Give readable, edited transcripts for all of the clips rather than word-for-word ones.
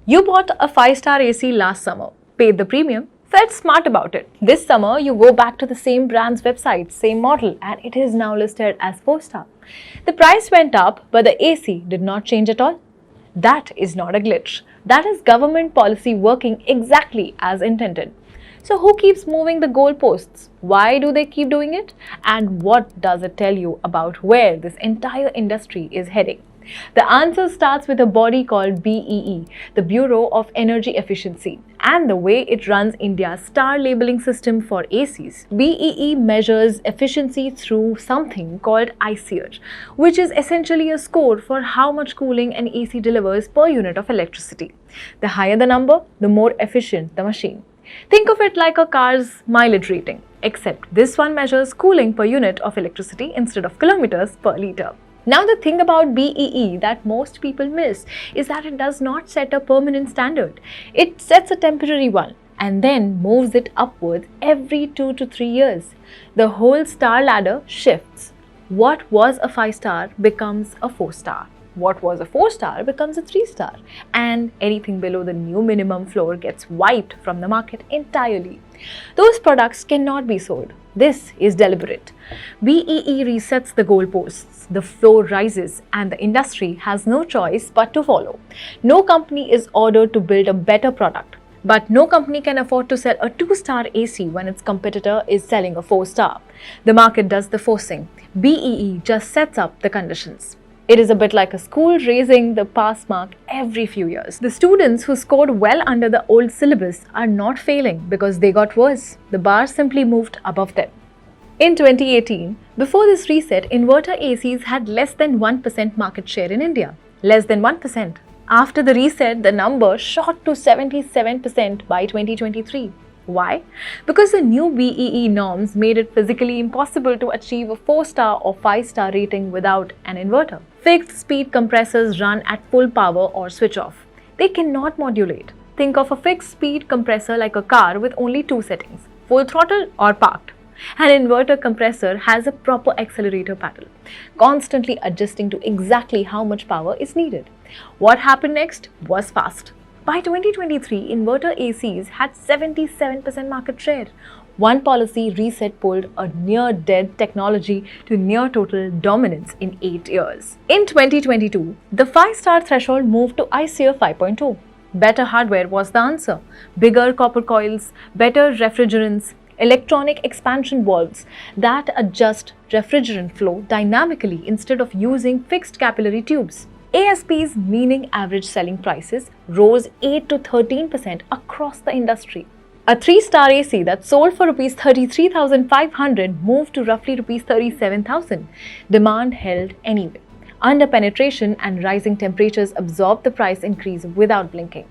You bought a 5-star AC last summer, paid the premium, felt smart about it. This summer, you go back to the same brand's website, same model, and it is now listed as 4-star. The price went up, but the AC did not change at all. That is not a glitch. That is government policy working exactly as intended. So who keeps moving the goalposts? Why do they keep doing it? And what does it tell you about where this entire industry is heading? The answer starts with a body called BEE, the Bureau of Energy Efficiency, and the way it runs India's star labeling system for ACs. BEE measures efficiency through something called ISEER, which is essentially a score for how much cooling an AC delivers per unit of electricity. The higher the number, the more efficient the machine. Think of it like a car's mileage rating, except this one measures cooling per unit of electricity instead of kilometers per litre. Now the thing about BEE that most people miss is that it does not set a permanent standard. It sets a temporary one and then moves it upwards every 2 to 3 years. The whole star ladder shifts. What was a 5-star becomes a 4-star. What was a 4-star becomes a 3-star. And anything below the new minimum floor gets wiped from the market entirely. Those products cannot be sold. This is deliberate. BEE resets the goalposts, the floor rises, and the industry has no choice but to follow. No company is ordered to build a better product, but no company can afford to sell a 2-star AC when its competitor is selling a 4-star. The market does the forcing. BEE just sets up the conditions. It is a bit like a school raising the pass mark every few years. The students who scored well under the old syllabus are not failing because they got worse. The bar simply moved above them. In 2018, before this reset, inverter ACs had less than 1% market share in India. Less than 1%. After the reset, the number shot to 77% by 2023. Why? Because the new BEE norms made it physically impossible to achieve a 4-star or 5-star rating without an inverter. Fixed speed compressors run at full power or switch off. They cannot modulate. Think of a fixed speed compressor like a car with only 2 settings, full throttle or parked. An inverter compressor has a proper accelerator paddle, constantly adjusting to exactly how much power is needed. What happened next was fast. By 2023, inverter ACs had 77% market share. One policy reset pulled a near-dead technology to near-total dominance in 8 years. In 2022, the 5-star threshold moved to ISEER 5.0. Better hardware was the answer. Bigger copper coils, better refrigerants, electronic expansion valves that adjust refrigerant flow dynamically instead of using fixed capillary tubes. ASPs, meaning average selling prices, rose 8 to 13% across the industry. A 3-star AC that sold for Rs 33,500 moved to roughly Rs 37,000. Demand held anyway. Under-penetration and rising temperatures absorbed the price increase without blinking.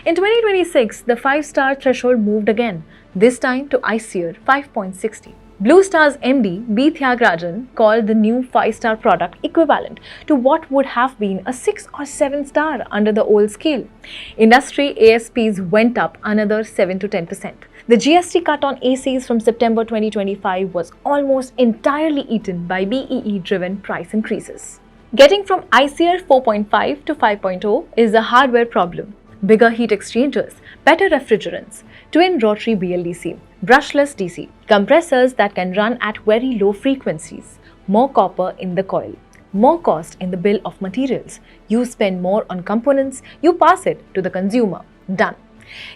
In 2026, the 5-star threshold moved again, this time to ISEER 5.60. Blue Star's MD, B. Thiagarajan, called the new 5-star product equivalent to what would have been a 6 or 7-star under the old scale. Industry ASPs went up another 7 to 10%. The GST cut on ACs from September 2025 was almost entirely eaten by BEE-driven price increases. Getting from ISEER 4.5 to 5.0 is a hardware problem. Bigger heat exchangers, better refrigerants, twin rotary BLDC, brushless DC, compressors that can run at very low frequencies, more copper in the coil, more cost in the bill of materials. You spend more on components, you pass it to the consumer. Done.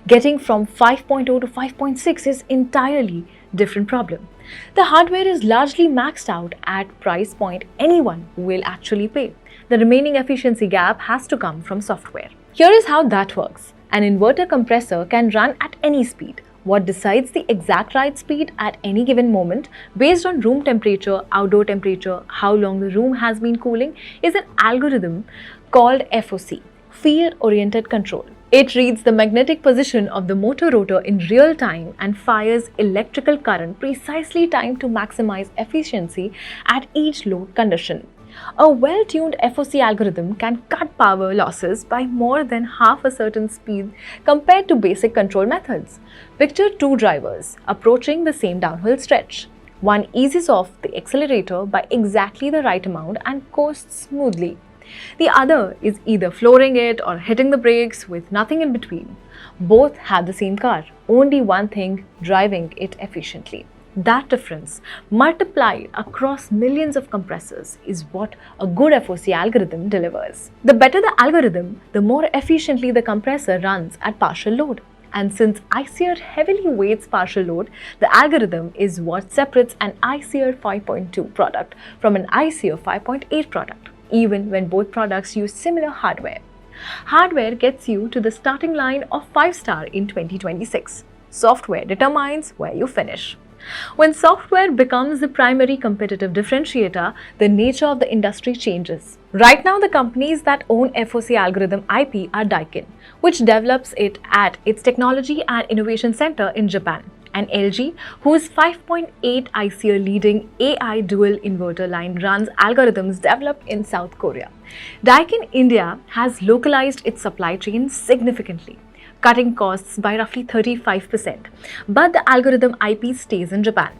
Getting from 5.0 to 5.6 is entirely different problem. The hardware is largely maxed out at price point anyone will actually pay. The remaining efficiency gap has to come from software. Here is how that works. An inverter compressor can run at any speed. What decides the exact right speed at any given moment based on room temperature, outdoor temperature, how long the room has been cooling is an algorithm called FOC, Field Oriented Control. It reads the magnetic position of the motor rotor in real time and fires electrical current precisely timed to maximize efficiency at each load condition. A well-tuned FOC algorithm can cut power losses by more than half a certain speed compared to basic control methods. Picture 2 drivers approaching the same downhill stretch. One eases off the accelerator by exactly the right amount and coasts smoothly. The other is either flooring it or hitting the brakes with nothing in between. Both have the same car, only one thing driving it efficiently. That difference, multiplied across millions of compressors, is what a good FOC algorithm delivers. The better the algorithm, the more efficiently the compressor runs at partial load. And since ISEER heavily weights partial load, the algorithm is what separates an ISEER 5.2 product from an ISEER 5.8 product, even when both products use similar hardware. Hardware gets you to the starting line of 5-star in 2026. Software determines where you finish. When software becomes the primary competitive differentiator, the nature of the industry changes. Right now, the companies that own FOC algorithm IP are Daikin, which develops it at its Technology and Innovation Center in Japan, and LG, whose 5.8 ISEER leading AI dual inverter line runs algorithms developed in South Korea. Daikin India has localized its supply chain significantly, cutting costs by roughly 35%, but the algorithm IP stays in Japan.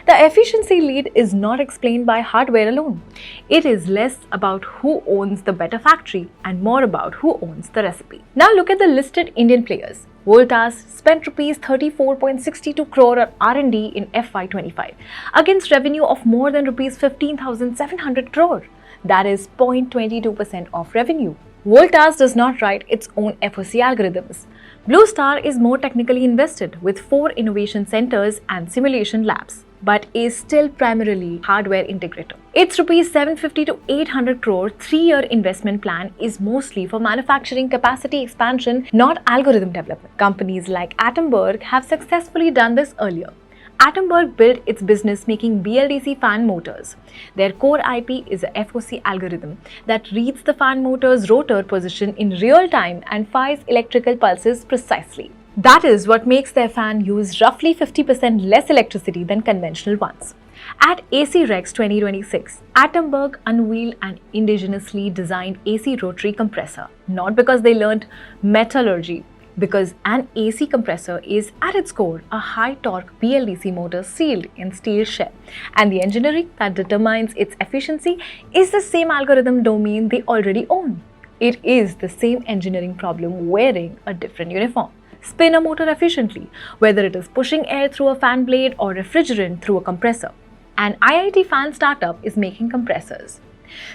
The efficiency lead is not explained by hardware alone. It is less about who owns the better factory and more about who owns the recipe. Now look at the listed Indian players. Voltas spent Rs 34.62 crore on R&D in FY25 against revenue of more than Rs 15,700 crore. That is 0.22% of revenue. Voltas does not write its own FOC algorithms. Blue Star is more technically invested with 4 innovation centers and simulation labs, but is still primarily hardware integrator. Its Rs 750 to 800 crore 3-year investment plan is mostly for manufacturing capacity expansion, not algorithm development. Companies like Atomberg have successfully done this earlier. Atomberg built its business making BLDC fan motors. Their core IP is a FOC algorithm that reads the fan motor's rotor position in real time and fires electrical pulses precisely. That is what makes their fan use roughly 50% less electricity than conventional ones. At AC Rex 2026, Atomberg unveiled an indigenously designed AC rotary compressor, not because they learned metallurgy, because an AC compressor is at its core a high-torque BLDC motor sealed in steel shell, and the engineering that determines its efficiency is the same algorithm domain they already own. It is the same engineering problem wearing a different uniform. Spin a motor efficiently, whether it is pushing air through a fan blade or refrigerant through a compressor. An IIT fan startup is making compressors.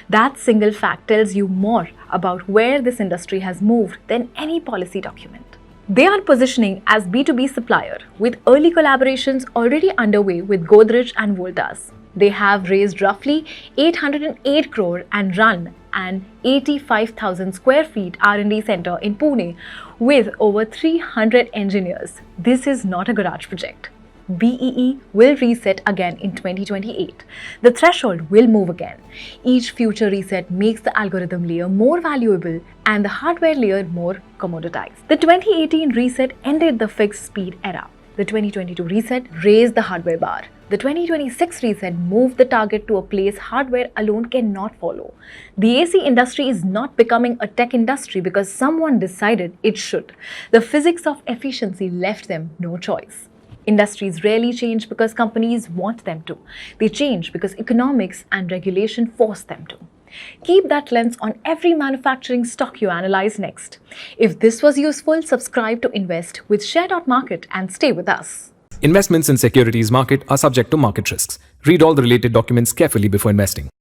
That single fact tells you more about where this industry has moved than any policy document. They are positioning as B2B supplier, with early collaborations already underway with Godrej and Voltas. They have raised roughly 808 crore and run an 85,000 square feet R&D center in Pune with over 300 engineers. This is not a garage project. BEE will reset again in 2028. The threshold will move again. Each future reset makes the algorithm layer more valuable and the hardware layer more commoditized. The 2018 reset ended the fixed speed era. The 2022 reset raised the hardware bar. The 2026 reset moved the target to a place hardware alone cannot follow. The AC industry is not becoming a tech industry because someone decided it should. The physics of efficiency left them no choice. Industries rarely change because companies want them to. They change because economics and regulation force them to. Keep that lens on every manufacturing stock you analyze next. If this was useful, subscribe to Invest with Share.Market and stay with us. Investments in securities market are subject to market risks. Read all the related documents carefully before investing.